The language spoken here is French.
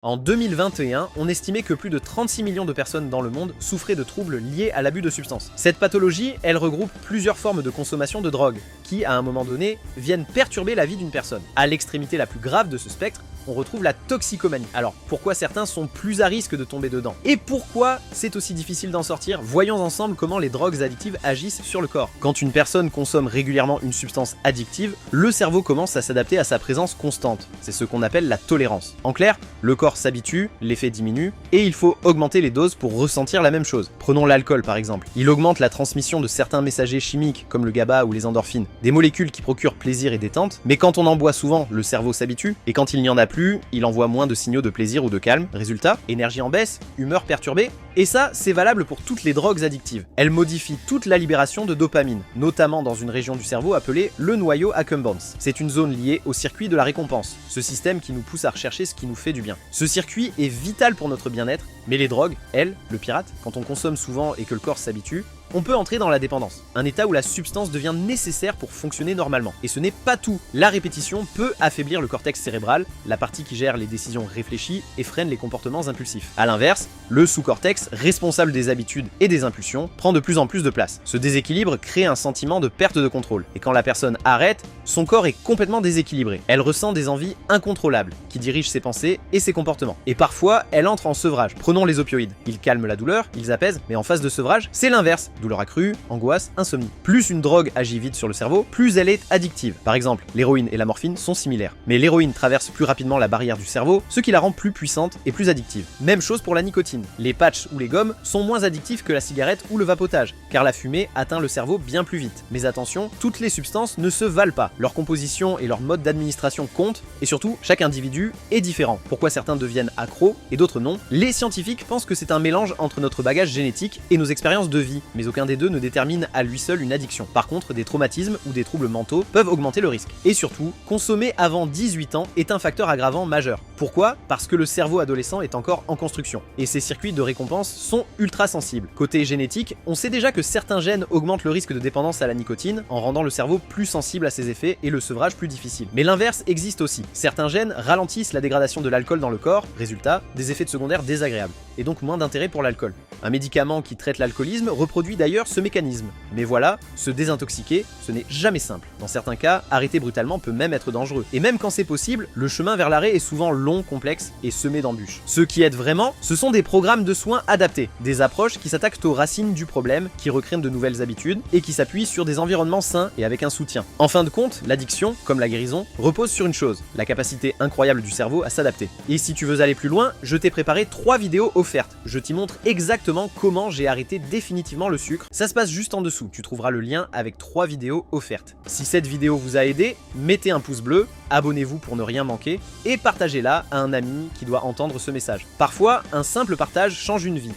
En 2021, on estimait que plus de 36 millions de personnes dans le monde souffraient de troubles liés à l'abus de substances. Cette pathologie, elle regroupe plusieurs formes de consommation de drogue, qui, à un moment donné, viennent perturber la vie d'une personne. À l'extrémité la plus grave de ce spectre, on retrouve la toxicomanie. Alors, pourquoi certains sont plus à risque de tomber dedans? Et pourquoi c'est aussi difficile d'en sortir? Voyons ensemble comment les drogues addictives agissent sur le corps. Quand une personne consomme régulièrement une substance addictive, le cerveau commence à s'adapter à sa présence constante. C'est ce qu'on appelle la tolérance. En clair, le corps s'habitue, l'effet diminue, et il faut augmenter les doses pour ressentir la même chose. Prenons l'alcool par exemple. Il augmente la transmission de certains messagers chimiques comme le GABA ou les endorphines, des molécules qui procurent plaisir et détente, mais quand on en boit souvent, le cerveau s'habitue, et quand il n'y en a plus, il envoie moins de signaux de plaisir ou de calme. Résultat, énergie en baisse, humeur perturbée, et ça, c'est valable pour toutes les drogues addictives. Elles modifient toute la libération de dopamine, notamment dans une région du cerveau appelée le noyau accumbens. C'est une zone liée au circuit de la récompense, ce système qui nous pousse à rechercher ce qui nous fait du bien. Ce circuit est vital pour notre bien-être, mais les drogues, elles, le pirate, quand on consomme souvent et que le corps s'habitue, on peut entrer dans la dépendance, un état où la substance devient nécessaire pour fonctionner normalement. Et ce n'est pas tout. La répétition peut affaiblir le cortex cérébral, la partie qui gère les décisions réfléchies et freine les comportements impulsifs. A l'inverse, le sous-cortex, responsable des habitudes et des impulsions, prend de plus en plus de place. Ce déséquilibre crée un sentiment de perte de contrôle. Et quand la personne arrête, son corps est complètement déséquilibré. Elle ressent des envies incontrôlables, qui dirigent ses pensées et ses comportements. Et parfois, elle entre en sevrage. Prenons les opioïdes. Ils calment la douleur, ils apaisent, mais en phase de sevrage, c'est l'inverse. Douleur accrue, angoisse, insomnie. Plus une drogue agit vite sur le cerveau, plus elle est addictive. Par exemple, l'héroïne et la morphine sont similaires. Mais l'héroïne traverse plus rapidement la barrière du cerveau, ce qui la rend plus puissante et plus addictive. Même chose pour la nicotine. Les patchs ou les gommes sont moins addictifs que la cigarette ou le vapotage, car la fumée atteint le cerveau bien plus vite. Mais attention, toutes les substances ne se valent pas. Leur composition et leur mode d'administration comptent, et surtout, chaque individu est différent. Pourquoi certains deviennent accros et d'autres non? Les scientifiques pensent que c'est un mélange entre notre bagage génétique et nos expériences de vie, mais aucun des deux ne détermine à lui seul une addiction. Par contre, des traumatismes ou des troubles mentaux peuvent augmenter le risque. Et surtout, consommer avant 18 ans est un facteur aggravant majeur. Pourquoi? Parce que le cerveau adolescent est encore en construction, et ses circuits de récompense sont ultra sensibles. Côté génétique, on sait déjà que certains gènes augmentent le risque de dépendance à la nicotine, en rendant le cerveau plus sensible à ses effets et le sevrage plus difficile. Mais l'inverse existe aussi. Certains gènes ralentissent la dégradation de l'alcool dans le corps, résultat, des effets secondaires désagréables, et donc moins d'intérêt pour l'alcool. Un médicament qui traite l'alcoolisme reproduit d'ailleurs ce mécanisme. Mais voilà, se désintoxiquer, ce n'est jamais simple. Dans certains cas, arrêter brutalement peut même être dangereux. Et même quand c'est possible, le chemin vers l'arrêt est souvent long, complexe et semé d'embûches. Ce qui aide vraiment, ce sont des programmes de soins adaptés, des approches qui s'attaquent aux racines du problème, qui recréent de nouvelles habitudes et qui s'appuient sur des environnements sains et avec un soutien. En fin de compte, l'addiction, comme la guérison, repose sur une chose, la capacité incroyable du cerveau à s'adapter. Et si tu veux aller plus loin, je t'ai préparé 3 vidéos offertes. Je t'y montre exactement comment j'ai arrêté définitivement le sucre. Ça se passe juste en dessous, tu trouveras le lien avec 3 vidéos offertes. Si cette vidéo vous a aidé, mettez un pouce bleu, abonnez-vous pour ne rien manquer et partagez-la à un ami qui doit entendre ce message. Parfois, un simple partage change une vie.